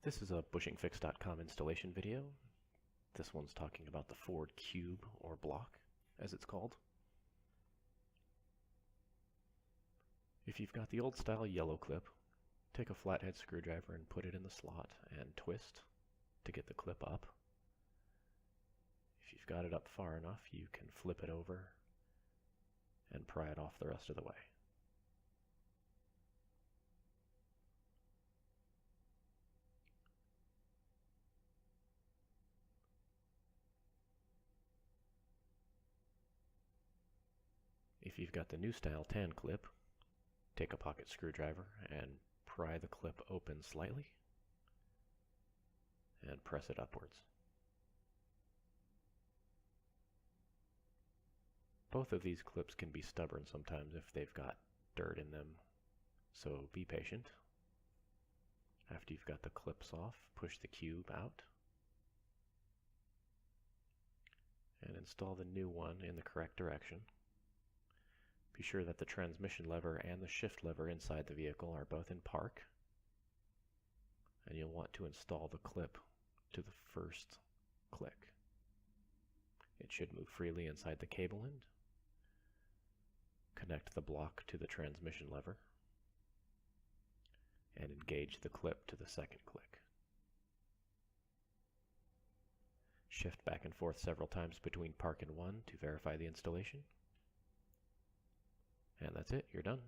This is a bushingfix.com installation video. This one's talking about the Ford Cube, or block, as it's called. If you've got the old style yellow clip, take a flathead screwdriver and put it in the slot and twist to get the clip up. If you've got it up far enough, you can flip it over and pry it off the rest of the way. If you've got the new style tan clip, take a pocket screwdriver and pry the clip open slightly and press it upwards. Both of these clips can be stubborn sometimes if they've got dirt in them, so be patient. After you've got the clips off, push the cube out and install the new one in the correct direction. Be sure that the transmission lever and the shift lever inside the vehicle are both in park, and you'll want to install the clip to the first click. It should move freely inside the cable end. Connect the block to the transmission lever and engage the clip to the second click. Shift back and forth several times between park and 1 to verify the installation. And that's it, you're done.